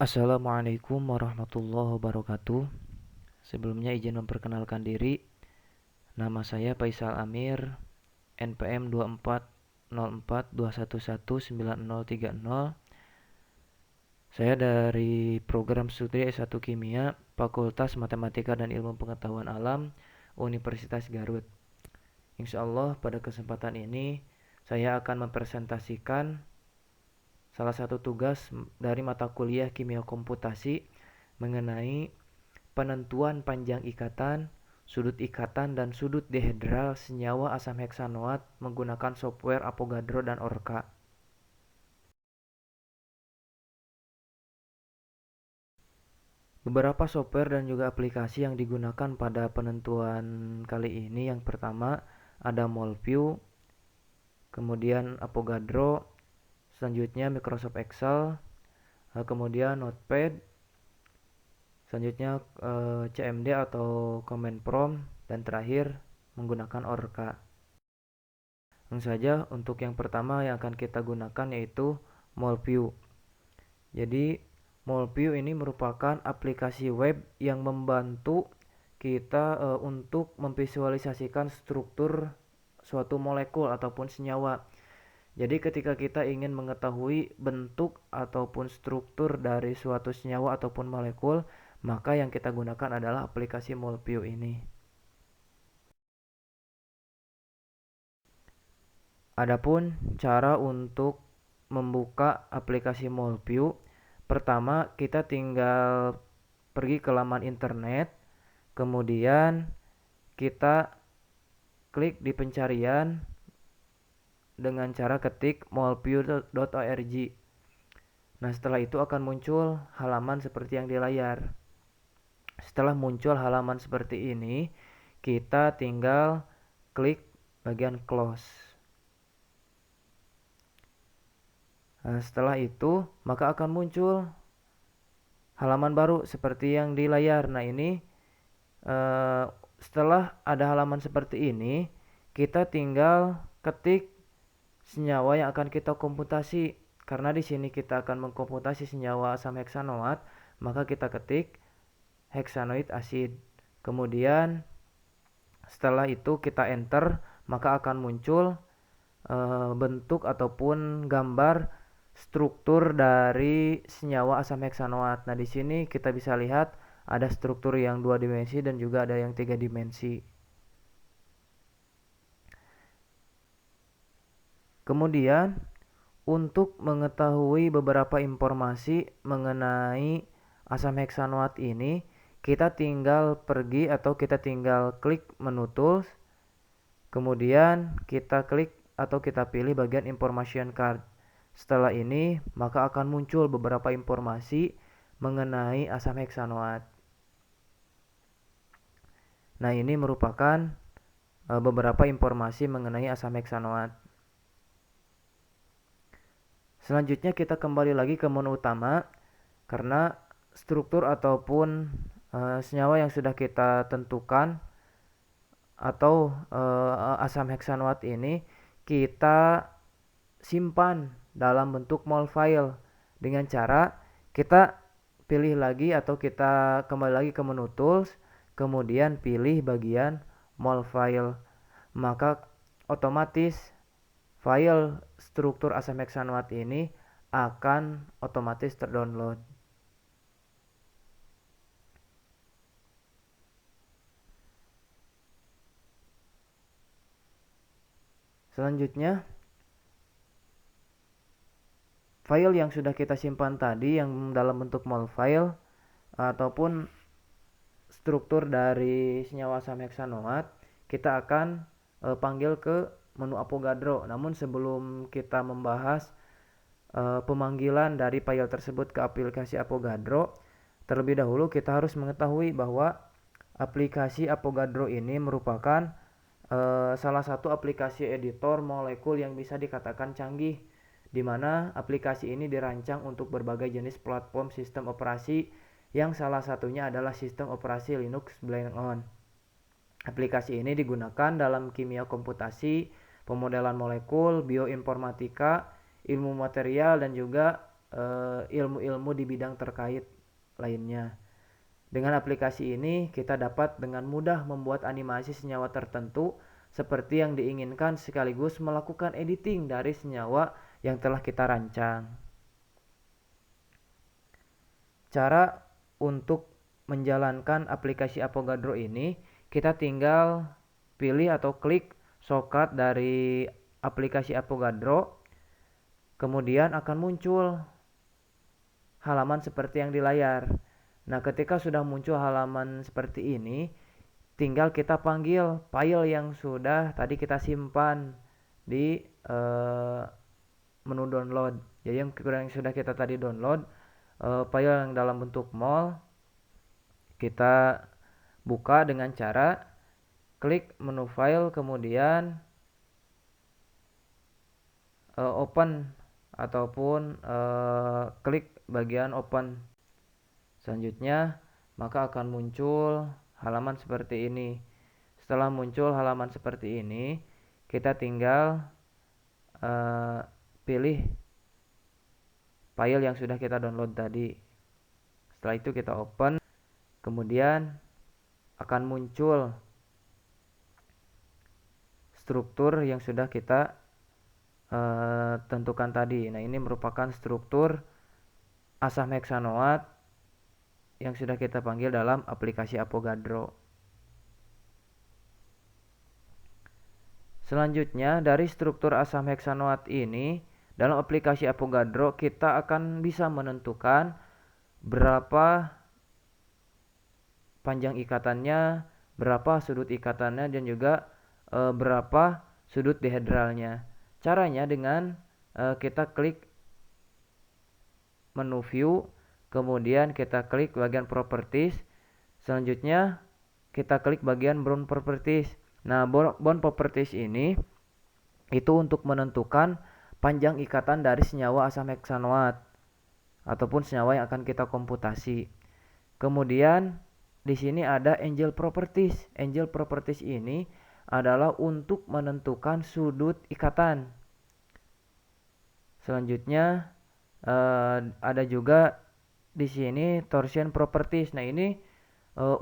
Assalamualaikum warahmatullahi wabarakatuh. Sebelumnya izin memperkenalkan diri. Nama saya Faisal Amir, NPM 240421190030. Saya dari program studi S1 Kimia, Fakultas Matematika dan Ilmu Pengetahuan Alam, Universitas Garut. Insya Allah pada kesempatan ini saya akan mempresentasikan salah satu tugas dari mata kuliah Kimia Komputasi mengenai penentuan panjang ikatan, sudut ikatan, dan sudut dihedral senyawa asam heksanoat menggunakan software Avogadro dan Orca. Beberapa software dan juga aplikasi yang digunakan pada penentuan kali ini, yang pertama ada MolView, kemudian Avogadro, selanjutnya Microsoft Excel, kemudian Notepad, selanjutnya CMD atau Command Prompt, dan terakhir menggunakan Orca. Langsung saja untuk yang pertama yang akan kita gunakan yaitu MolView. Jadi MolView ini merupakan aplikasi web yang membantu kita untuk memvisualisasikan struktur suatu molekul ataupun senyawa. Jadi ketika kita ingin mengetahui bentuk ataupun struktur dari suatu senyawa ataupun molekul, maka yang kita gunakan adalah aplikasi MolView ini. Adapun cara untuk membuka aplikasi MolView, pertama kita tinggal pergi ke laman internet, kemudian kita klik di pencarian dengan cara ketik molview.org. Nah, setelah itu akan muncul halaman seperti yang di layar. Setelah muncul halaman seperti ini, kita tinggal klik bagian close. Nah, setelah itu maka akan muncul halaman baru seperti yang di layar. Nah, ini setelah ada halaman seperti ini, kita tinggal ketik senyawa yang akan kita komputasi. Karena di sini kita akan mengkomputasi senyawa asam heksanoat, maka kita ketik heksanoid acid. Kemudian setelah itu kita enter, maka akan muncul bentuk ataupun gambar struktur dari senyawa asam heksanoat. Nah, di sini kita bisa lihat ada struktur yang 2 dimensi dan juga ada yang 3 dimensi. Kemudian untuk mengetahui beberapa informasi mengenai asam heksanoat ini, kita tinggal pergi atau kita tinggal klik menu tools, kemudian kita klik atau kita pilih bagian information card. Setelah ini maka akan muncul beberapa informasi mengenai asam heksanoat. Nah, ini merupakan beberapa informasi mengenai asam heksanoat. Selanjutnya kita kembali lagi ke menu utama, karena struktur ataupun senyawa yang sudah kita tentukan atau asam heksanoat ini kita simpan dalam bentuk mol file dengan cara kita pilih lagi atau kita kembali lagi ke menu tools, kemudian pilih bagian mol file, maka otomatis file struktur asam heksanoat ini akan otomatis terdownload. Selanjutnya, file yang sudah kita simpan tadi yang dalam bentuk mol file ataupun struktur dari senyawa asam heksanoat, kita akan panggil ke menu Avogadro. Namun sebelum kita membahas pemanggilan dari file tersebut ke aplikasi Avogadro, terlebih dahulu kita harus mengetahui bahwa aplikasi Avogadro ini merupakan salah satu aplikasi editor molekul yang bisa dikatakan canggih, di mana aplikasi ini dirancang untuk berbagai jenis platform sistem operasi yang salah satunya adalah sistem operasi Linux Blind On. Aplikasi ini digunakan dalam kimia komputasi, pemodelan molekul, bioinformatika, ilmu material, dan juga ilmu-ilmu di bidang terkait lainnya. Dengan aplikasi ini kita dapat dengan mudah membuat animasi senyawa tertentu seperti yang diinginkan sekaligus melakukan editing dari senyawa yang telah kita rancang. Cara untuk menjalankan aplikasi Avogadro ini, kita tinggal pilih atau klik shortcut dari aplikasi Avogadro, kemudian akan muncul halaman seperti yang di layar. Nah, ketika sudah muncul halaman seperti ini, tinggal kita panggil file yang sudah tadi kita simpan di menu download. Jadi yang sudah kita tadi download, file yang dalam bentuk mol, kita buka dengan cara klik menu file, kemudian open ataupun klik bagian open. Selanjutnya maka akan muncul halaman seperti ini. Setelah muncul halaman seperti ini, kita tinggal pilih file yang sudah kita download tadi. Setelah itu kita open, kemudian akan muncul struktur yang sudah kita tentukan tadi. Nah, ini merupakan struktur asam heksanoat yang sudah kita panggil dalam aplikasi Avogadro. Selanjutnya, dari struktur asam heksanoat ini, dalam aplikasi Avogadro kita akan bisa menentukan berapa panjang ikatannya, berapa sudut ikatannya, dan juga berapa sudut dihedralnya. Caranya dengan kita klik menu view, kemudian kita klik bagian properties, selanjutnya kita klik bagian bound properties. Nah, bound properties ini itu untuk menentukan panjang ikatan dari senyawa asam heksanoat ataupun senyawa yang akan kita komputasi. Kemudian di sini ada angel properties. Angel properties ini adalah untuk menentukan sudut ikatan. Selanjutnya ada juga di sini torsion properties. Nah, ini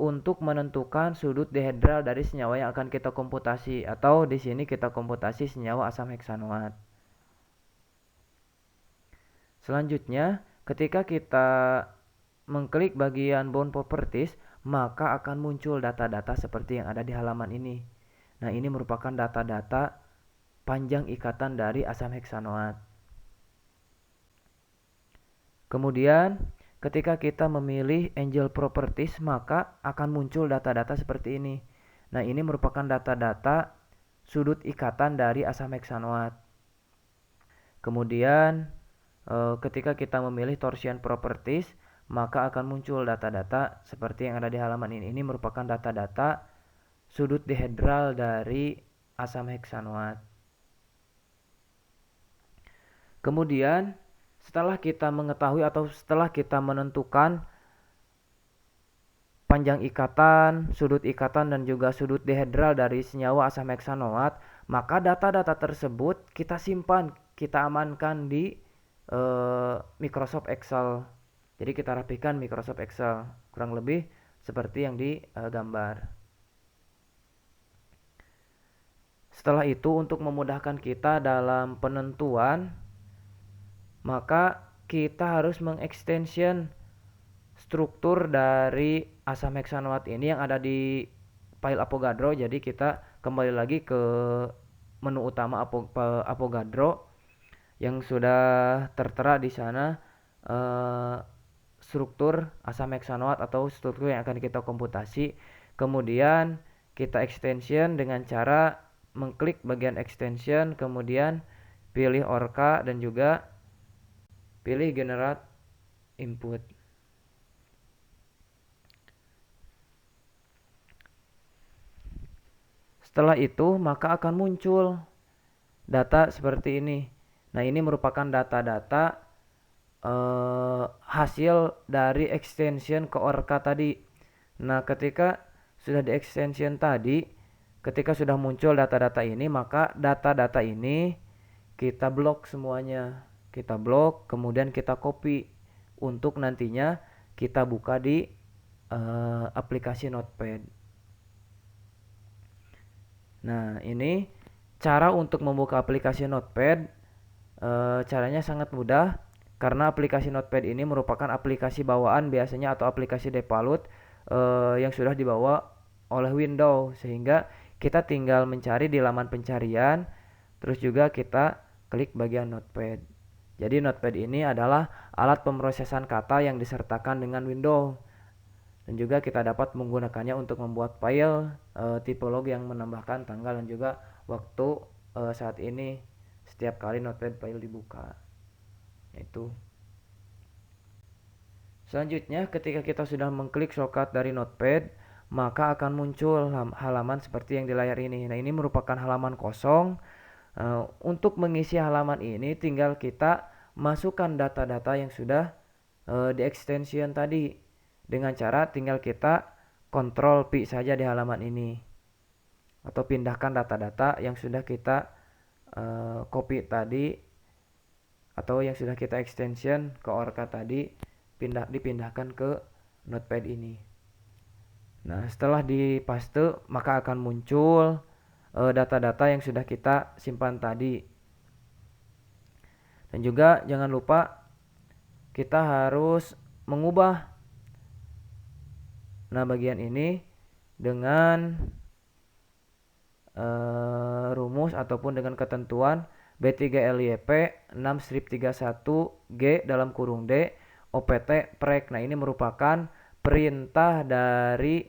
untuk menentukan sudut dihedral dari senyawa yang akan kita komputasi, atau di sini kita komputasi senyawa asam heksanoat. Selanjutnya, ketika kita mengklik bagian bound properties, maka akan muncul data-data seperti yang ada di halaman ini. Nah, ini merupakan data-data panjang ikatan dari asam heksanoat. Kemudian ketika kita memilih angel properties, maka akan muncul data-data seperti ini. Nah, ini merupakan data-data sudut ikatan dari asam heksanoat. Kemudian ketika kita memilih torsion properties, maka akan muncul data-data seperti yang ada di halaman ini. Ini merupakan data-data sudut dihedral dari asam heksanoat. Kemudian setelah kita mengetahui atau setelah kita menentukan panjang ikatan, sudut ikatan, dan juga sudut dihedral dari senyawa asam heksanoat, maka data-data tersebut kita simpan, kita amankan di Microsoft Excel. Jadi kita rapikan Microsoft Excel, kurang lebih seperti yang digambar. Setelah itu, untuk memudahkan kita dalam penentuan, maka kita harus mengextension struktur dari asam heksanoat ini yang ada di file Avogadro. Jadi kita kembali lagi ke menu utama Avogadro yang sudah tertera di sana struktur asam heksanoat atau struktur yang akan kita komputasi. Kemudian kita extension dengan cara mengklik bagian extension, kemudian pilih Orca dan juga pilih generate input. Setelah itu maka akan muncul data seperti ini. Nah, ini merupakan data-data hasil dari extension ke Orca tadi. Nah, ketika sudah di extension tadi, ketika sudah muncul data-data ini, maka data-data ini kita blok semuanya. kita blok, kemudian kita copy untuk nantinya kita buka di aplikasi Notepad. Nah, ini cara untuk membuka aplikasi Notepad. Caranya sangat mudah karena aplikasi Notepad ini merupakan aplikasi bawaan biasanya atau aplikasi default yang sudah dibawa oleh Windows, sehingga kita tinggal mencari di laman pencarian, terus juga kita klik bagian Notepad. Jadi Notepad ini adalah alat pemrosesan kata yang disertakan dengan Windows, dan juga kita dapat menggunakannya untuk membuat file tipologi yang menambahkan tanggal dan juga waktu saat ini setiap kali Notepad file dibuka. Itu. Selanjutnya, ketika kita sudah mengklik shortcut dari Notepad, maka akan muncul halaman seperti yang di layar ini. Nah, ini merupakan halaman kosong. Untuk mengisi halaman ini tinggal kita masukkan data-data yang sudah di extension tadi, dengan cara tinggal kita Ctrl P saja di halaman ini, atau pindahkan data-data yang sudah kita copy tadi atau yang sudah kita extension ke Orca tadi, dipindahkan ke Notepad ini. Nah, setelah dipaste maka akan muncul data-data yang sudah kita simpan tadi. Dan juga jangan lupa kita harus mengubah bagian ini dengan rumus ataupun dengan ketentuan B3LYP 6-31G dalam kurung D OPT PREK. Nah, ini merupakan perintah dari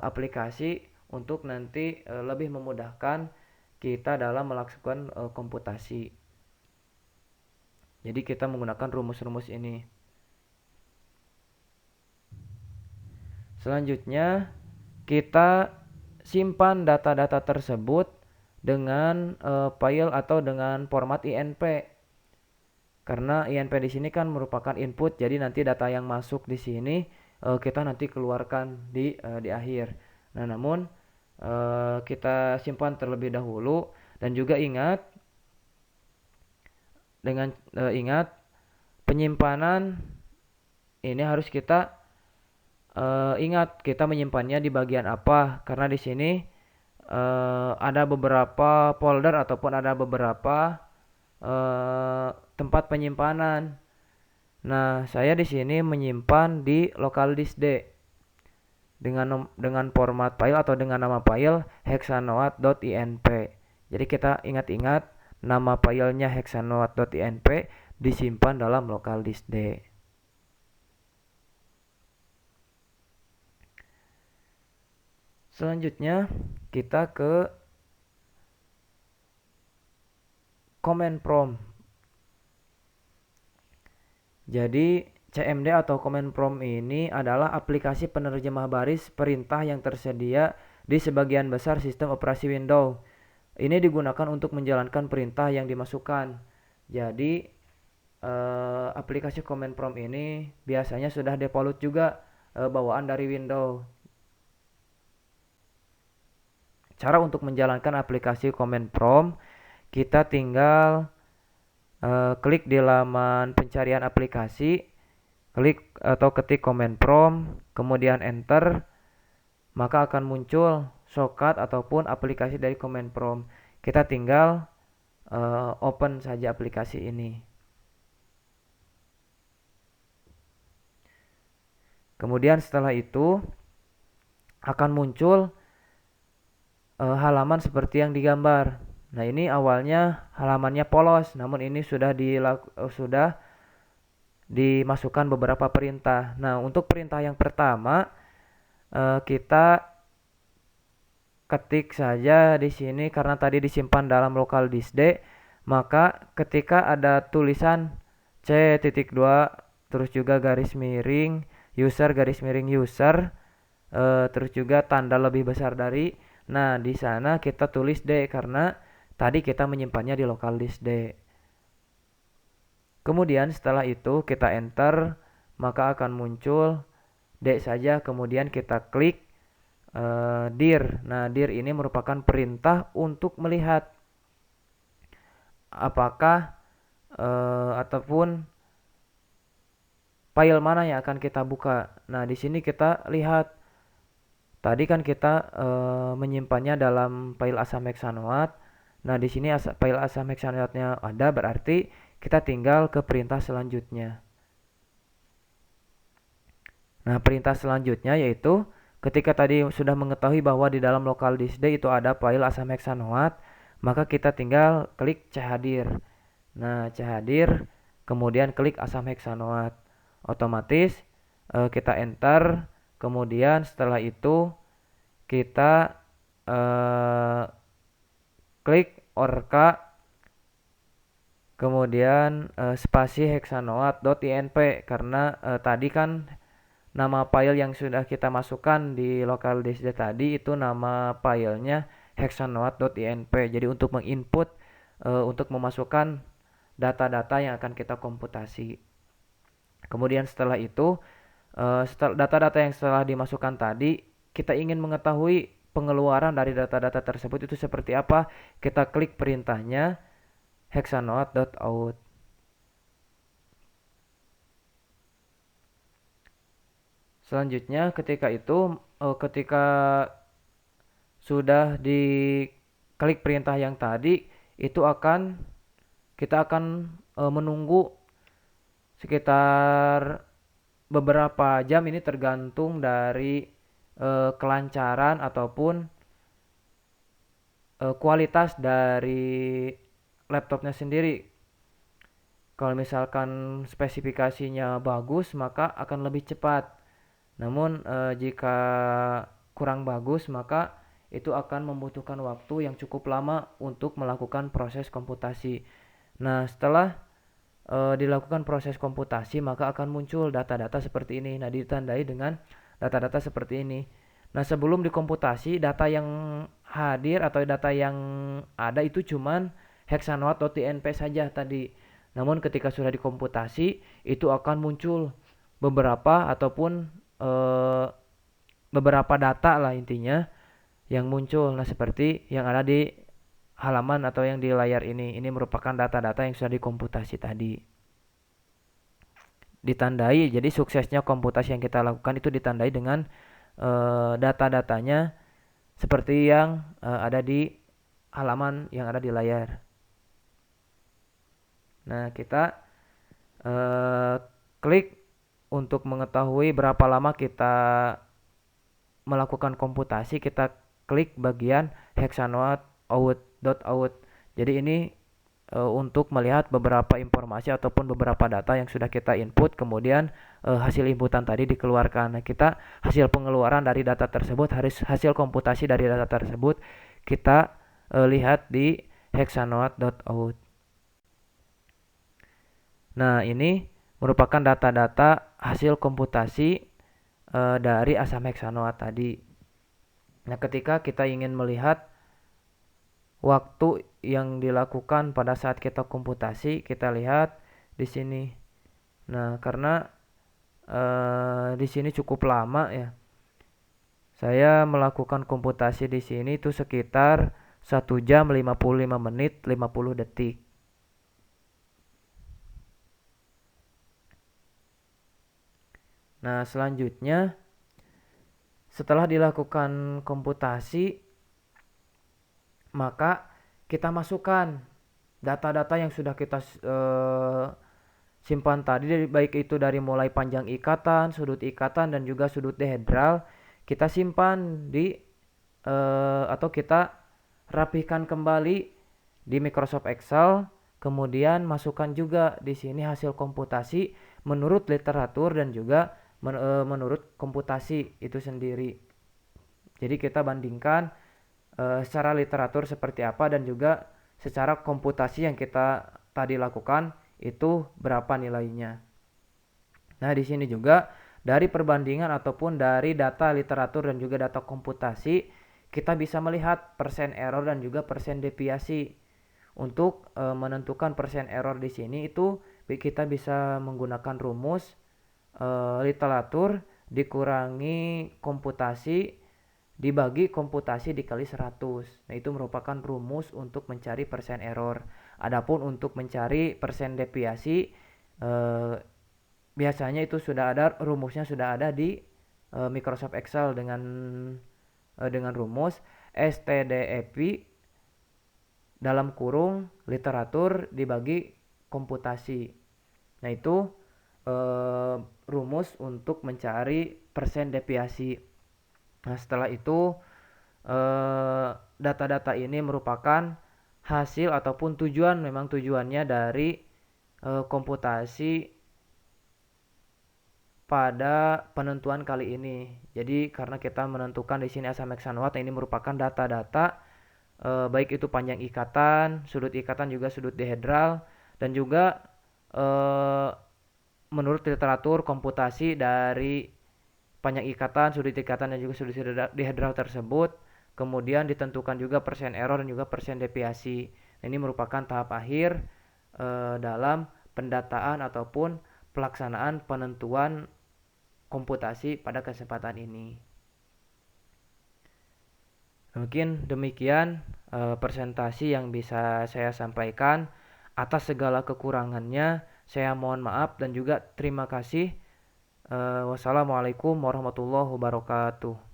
aplikasi untuk nanti lebih memudahkan kita dalam melakukan komputasi. Jadi kita menggunakan rumus-rumus ini. Selanjutnya kita simpan data-data tersebut dengan file atau dengan format INP. Karena INP di sini kan merupakan input, jadi nanti data yang masuk di sini kita nanti keluarkan di akhir. Nah, namun kita simpan terlebih dahulu, dan juga ingat penyimpanan ini harus kita ingat kita menyimpannya di bagian apa, karena di sini ada beberapa folder ataupun ada beberapa tempat penyimpanan. Nah, saya di sini menyimpan di local disk D dengan format file atau dengan nama file hexanoat.inp. Jadi kita ingat-ingat nama filenya hexanoat.inp disimpan dalam local disk D. Selanjutnya kita ke command prompt. Jadi CMD atau command prompt ini adalah aplikasi penerjemah baris perintah yang tersedia di sebagian besar sistem operasi Windows. Ini digunakan untuk menjalankan perintah yang dimasukkan. Jadi aplikasi command prompt ini biasanya sudah default juga bawaan dari Windows. Cara untuk menjalankan aplikasi command prompt, kita tinggal klik di laman pencarian aplikasi, klik atau ketik command prompt, kemudian enter, maka akan muncul shortcut ataupun aplikasi dari command prompt. Kita tinggal open saja aplikasi ini. Kemudian setelah itu akan muncul halaman seperti yang digambar. Nah, ini awalnya halamannya polos, namun ini sudah dimasukkan beberapa perintah. Nah, untuk perintah yang pertama kita ketik saja di sini karena tadi disimpan dalam local disk D, maka ketika ada tulisan C.2 terus juga garis miring user terus juga tanda lebih besar dari. Nah, di sana kita tulis D karena tadi kita menyimpannya di local disk D. Kemudian setelah itu kita enter, maka akan muncul D saja, kemudian kita klik dir. Nah, dir ini merupakan perintah untuk melihat apakah ataupun file mana yang akan kita buka. Nah, di sini kita lihat tadi kan kita menyimpannya dalam file asam hexanoat. Nah, di sini file asam hexanoatnya ada, berarti kita tinggal ke perintah selanjutnya. Nah, perintah selanjutnya yaitu ketika tadi sudah mengetahui bahwa di dalam local disk D itu ada file asam hexanoat, maka kita tinggal klik chadir. Nah, chadir, kemudian klik asam hexanoat. Otomatis kita enter, kemudian setelah itu kita klik orca, kemudian spasi hexanoat.inp, karena tadi kan nama file yang sudah kita masukkan di local disk D tadi itu nama filenya hexanoat.inp. Jadi untuk menginput untuk memasukkan data-data yang akan kita komputasi. Kemudian setelah itu data-data yang setelah dimasukkan tadi, kita ingin mengetahui pengeluaran dari data-data tersebut itu seperti apa, kita klik perintahnya hexanoat.out. Selanjutnya ketika sudah diklik perintah yang tadi, kita akan menunggu sekitar beberapa jam. Ini tergantung dari kelancaran ataupun kualitas dari laptopnya sendiri. Kalau misalkan spesifikasinya bagus, maka akan lebih cepat. Namun jika kurang bagus, maka itu akan membutuhkan waktu yang cukup lama untuk melakukan proses komputasi. Nah, setelah dilakukan proses komputasi, maka akan muncul data-data seperti ini. Nah, ditandai dengan data-data seperti ini. Nah, sebelum dikomputasi, data yang hadir atau data yang ada itu cuman hexanoat.inp saja tadi. Namun ketika sudah dikomputasi, itu akan muncul beberapa ataupun beberapa data lah intinya yang muncul. Nah, seperti yang ada di halaman atau yang di layar ini. Ini merupakan data-data yang sudah dikomputasi tadi. Ditandai, jadi suksesnya komputasi yang kita lakukan itu ditandai dengan data-datanya seperti yang ada di halaman yang ada di layar. Nah, kita klik untuk mengetahui berapa lama kita melakukan komputasi, kita klik bagian hexanoat.out. Jadi ini untuk melihat beberapa informasi ataupun beberapa data yang sudah kita input, kemudian hasil inputan tadi dikeluarkan. Nah, kita hasil pengeluaran dari data tersebut, hasil komputasi dari data tersebut kita lihat di hexanoat.out. Nah, ini merupakan data-data hasil komputasi dari asam hexanoat tadi. Nah, ketika kita ingin melihat waktu yang dilakukan pada saat kita komputasi, kita lihat di sini. Nah, karena di sini cukup lama ya, saya melakukan komputasi di sini itu sekitar 1 jam 55 menit 50 detik. Nah, selanjutnya setelah dilakukan komputasi, maka kita masukkan data-data yang sudah kita simpan tadi, baik itu dari mulai panjang ikatan, sudut ikatan, dan juga sudut dihedral. Kita simpan di atau kita rapihkan kembali di Microsoft Excel. Kemudian masukkan juga di sini hasil komputasi menurut literatur dan juga menurut komputasi itu sendiri. Jadi kita bandingkan secara literatur seperti apa dan juga secara komputasi yang kita tadi lakukan itu berapa nilainya. Nah, di sini juga dari perbandingan ataupun dari data literatur dan juga data komputasi, kita bisa melihat persen error dan juga persen deviasi. Untuk menentukan persen error di sini itu kita bisa menggunakan rumus literatur dikurangi komputasi dibagi komputasi dikali 100. Nah, itu merupakan rumus untuk mencari persen error. Adapun untuk mencari persen deviasi, biasanya itu sudah ada rumusnya, sudah ada di Microsoft Excel dengan rumus STDEP dalam kurung literatur dibagi komputasi. Nah, itu rumus untuk mencari persen deviasi. Nah, setelah itu data-data ini merupakan hasil ataupun memang tujuannya dari komputasi pada penentuan kali ini. Jadi karena kita menentukan di sini asal max and watt, ini merupakan data-data baik itu panjang ikatan, sudut ikatan, juga sudut dihedral, dan juga menurut literatur komputasi dari panjang ikatan, sudut ikatan, dan juga sudut dihedral tersebut. Kemudian ditentukan juga persen error dan juga persen deviasi. Nah, ini merupakan tahap akhir dalam pendataan ataupun pelaksanaan penentuan komputasi pada kesempatan ini. Mungkin demikian presentasi yang bisa saya sampaikan. Atas segala kekurangannya, saya mohon maaf dan juga terima kasih. Wassalamualaikum warahmatullahi wabarakatuh.